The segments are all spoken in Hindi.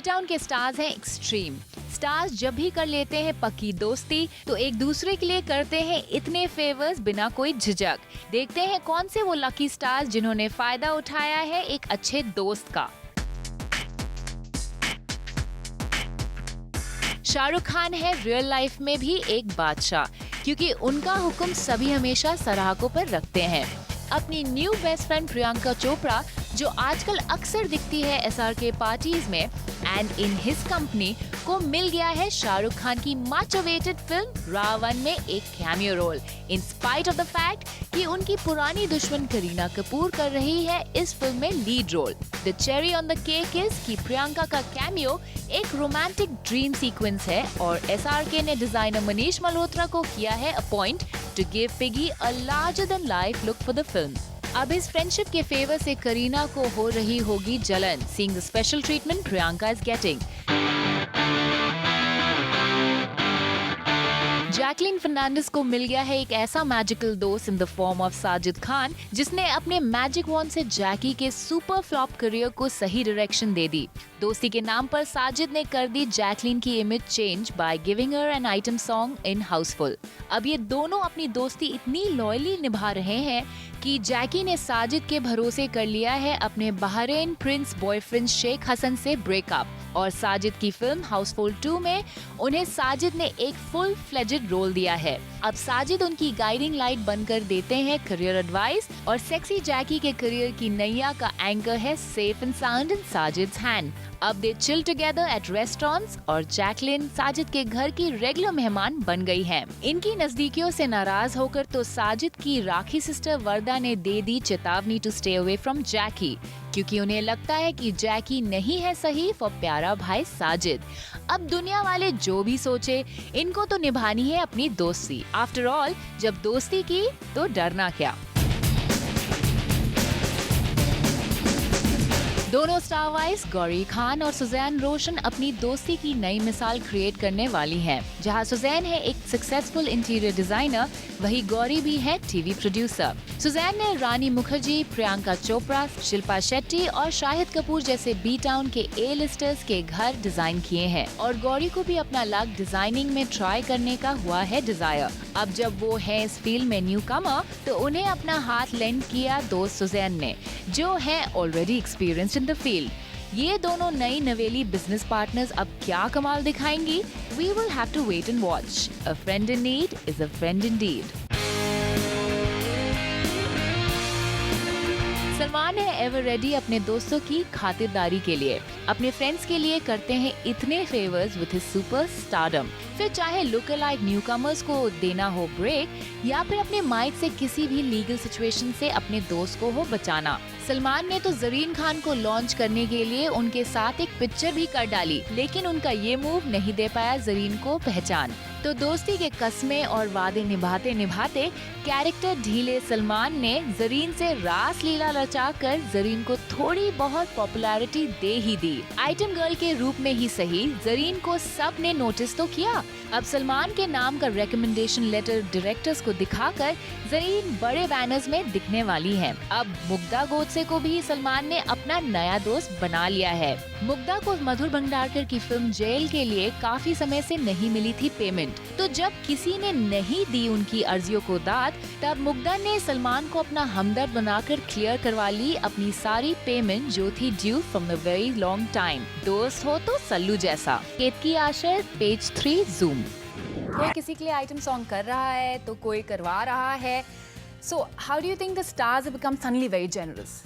टाउन के स्टार्स हैं एक्सट्रीम। स्टार्स जब भी कर लेते हैं पक्की दोस्ती तो एक दूसरे के लिए करते हैं इतने फेवर्स बिना कोई झिझक। देखते हैं कौन से वो लकी स्टार्स जिन्होंने फायदा उठाया है एक अच्छे दोस्त का। शाहरुख खान है रियल लाइफ में भी एक बादशाह, क्योंकि उनका हुक्म सभी हमेशा सराहकों पर रखते हैं। अपनी new best friend Priyanka Chopra, जो आजकल अक्सर दिखती है एसआरके पार्टीज में एंड इन हिज कंपनी, को मिल गया है शाहरुख खान की मच अवेटेड फिल्म रावण में एक cameo role, in spite of the fact कि उनकी पुरानी दुश्मन करीना कपूर कर रही है इस फिल्म में lead role. The cherry on the cake is कि प्रियंका का कैमियो एक रोमांटिक ड्रीम सीक्वेंस है और एसआरके ने डिजाइनर मनीष मल्होत्रा को किया है upon two give piggy a larger than life look for the film. अब इस फ्रेंडशिप के फेवर से करीना को हो रही होगी जलन, seeing the special treatment Priyanka is getting. Jacqueline Fernandez को मिल गया है एक ऐसा मैजिकल दोस्त in the form of Sajid Khan, जिसने अपने मैजिक वॉन्ड से जैकी के सुपर फ्लॉप करियर को सही डायरेक्शन दे दी। दोस्ती के नाम पर साजिद ने कर दी जैकलीन की image change by giving her an item song in Housefull. अब ये दोनों अपनी दोस्ती इतनी लॉयली निभा रहे हैं कि जैकी ने साजिद के भरोसे कर लिया है अपने Bahrain prince boyfriend Sheikh Hassan से ब्रेकअप, और साजिद की फिल्म हाउसफुल 2 में उन्हें साजिद ने एक फुल फ्लेजेड रोल दिया है। अब साजिद उनकी गाइडिंग लाइट बनकर देते हैं करियर एडवाइस, और सेक्सी जैकी के करियर की नैया का एंकर है safe and sound in Sajid's hand. अब they chill together at restaurants और जैकलिन साजिद के घर की रेगुलर मेहमान बन गई हैं। इनकी नजदीकियों से नाराज होकर तो साजिद की राखी सिस्टर वर्दा ने दे दी चेतावनी टू स्टे अवे फ्रॉम जैकी, क्योंकि उन्हें लगता है कि जैकी नहीं है सही फॉर प्यारा भाई साजिद। अब दुनिया वाले जो भी सोचे, इनको तो निभानी है अपनी दोस्ती। आफ्टर ऑल, जब दोस्ती की तो डरना क्या। दोनों स्टार वाइज गौरी खान और सुजैन रोशन अपनी दोस्ती की नई मिसाल क्रिएट करने वाली हैं। जहां सुजैन है एक सक्सेसफुल इंटीरियर डिजाइनर, वही गौरी भी है टीवी प्रोड्यूसर। सुजैन ने रानी मुखर्जी, प्रियंका चोपड़ा, शिल्पा शेट्टी और शाहिद कपूर जैसे बी टाउन के ए लिस्टर्स के घर डिजाइन किए हैं, और गौरी को भी अपना लक डिजाइनिंग में ट्राई करने का हुआ है डिजायर। अब जब वो है इस फील्ड में न्यू कमर, तो उन्हें अपना हाथ लेंड किया दोस्त सुजैन ने, जो है already experienced in the field. ये दोनों नई नवेली बिजनेस पार्टनर्स अब क्या कमाल दिखाएंगी? We will have to wait and watch. A friend in need is a friend indeed. Salman है एवर रेडी अपने दोस्तों की खातिरदारी के लिए। अपने फ्रेंड्स के लिए करते हैं इतने favours with his super stardom. फिर चाहे लुक अलाइक न्यूकमर्स को देना हो ब्रेक, या फिर अपने माइक से किसी भी लीगल सिचुएशन से अपने दोस्त को हो बचाना। सलमान ने तो जरीन खान को लॉन्च करने के लिए उनके साथ एक पिक्चर भी कर डाली, लेकिन उनका ये मूव नहीं दे पाया जरीन को पहचान। तो दोस्ती के कस्में और वादे निभाते निभाते कैरेक्टर ढीले सलमान ने जरीन से रास लीला रचाकर जरीन को थोड़ी बहुत पॉपुलैरिटी दे ही दी। आइटम गर्ल के रूप में ही सही, जरीन को सब ने नोटिस तो किया। अब सलमान के नाम का रिकमेंडेशन लेटर डायरेक्टर्स को दिखाकर जरीन बड़े बैनर्स में दिखने वाली है। अब मुग्धा गोडसे को भी सलमान ने अपना नया दोस्त बना लिया है। मुग्धा को मधुर भंडारकर की फिल्म जेल के लिए काफी समय से नहीं मिली थी पेमेंट, तो जब किसी ने नहीं दी उनकी अर्जियों को दाद, तब मुग्धा ने सलमान को अपना हमदर्द बनाकर क्लियर करवा ली अपनी सारी पेमेंट जो थी due from the very long time. दोस्त हो तो सल्लू जैसा। केतकी आशय, पेज 3 जूम। कोई किसी के लिए आइटम सॉन्ग कर रहा है तो कोई करवा रहा है। So how do you think the stars have become suddenly very generous?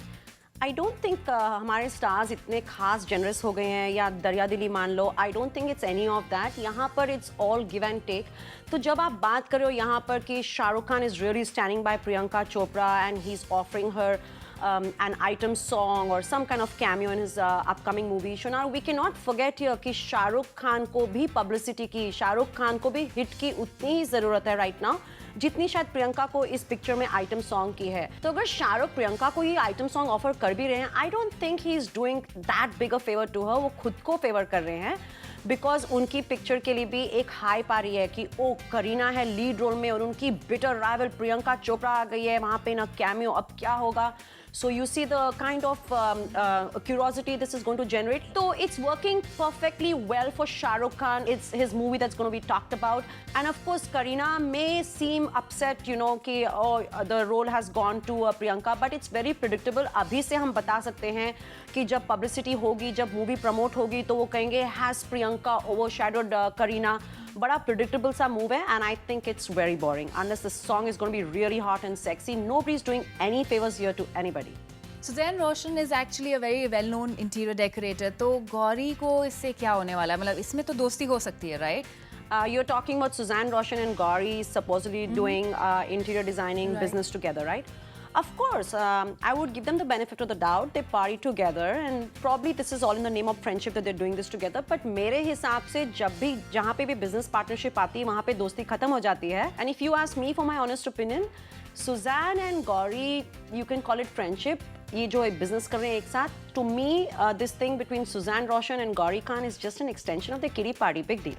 I don't think हमारे स्टार्स इतने खास जनरस हो गए हैं या दरिया दिली मान लो। I don't think it's any of that. यहाँ पर it's all give and take. तो जब आप बात कर रहे हो यहाँ पर कि Shahrukh Khan is really standing bye Priyanka Chopra and he is offering her an item song or some kind of cameo in his upcoming movie. So now we cannot forget here कि शाहरुख खान को भी publicity की, शाहरुख खान को भी hit की उतनी ही ज़रूरत है right now जितनी शायद प्रियंका को इस पिक्चर में आइटम सॉन्ग की है। तो अगर शाहरुख प्रियंका को ये आइटम सॉन्ग ऑफर कर भी रहे हैं, I don't think he is doing that big a favour to her. वो खुद को फेवर कर रहे हैं बिकॉज उनकी पिक्चर के लिए भी एक हाइप आ रही है कि ओ करीना है लीड रोल में और उनकी बिटर राइवल प्रियंका चोपड़ा आ गई है वहाँ पे ना कैमियो, अब क्या होगा। So you see the kind of curiosity this is going to generate. So it's working perfectly well for Shah Rukh Khan. It's his movie that's going to be talked about. And of course, Kareena may seem upset, you know, कि oh, the role has gone to Priyanka, but it's very predictable. अभी से हम बता सकते हैं कि जब publicity होगी, जब movie promote होगी, तो वो कहेंगे has Priyanka overshadowed Kareena. बड़ा predictable सा move है, and I think it's very boring. Unless the song is going to be really hot and sexy, nobody's doing any favors here to anybody. Suzanne Roshan is actually a very well-known interior decorator. तो गौरी को इससे क्या होने वाला है? मतलब इसमें तो दोस्ती हो सकती है, right? You're talking about Suzanne Roshan and Gauri supposedly doing interior designing business together, right? Of course, I would give them the benefit of the doubt. They party together, and probably this is all in the name of friendship that they're doing this together. But मेरे हिसाब से जब भी जहाँ पे भी business partnership आती है, वहाँ पे दोस्ती खत्म हो जाती है. And if you ask me for my honest opinion, Suzanne and Gauri, you can call it friendship. ये जो business कर रहे हैं एक साथ, to me, this thing between Suzanne Roshan and Gauri Khan is just an extension of the kiddie party. Big deal.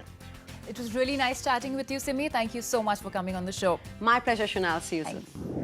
It was really nice chatting with you, Simi. Thank you so much for coming on the show. My pleasure, Shunal. See you soon.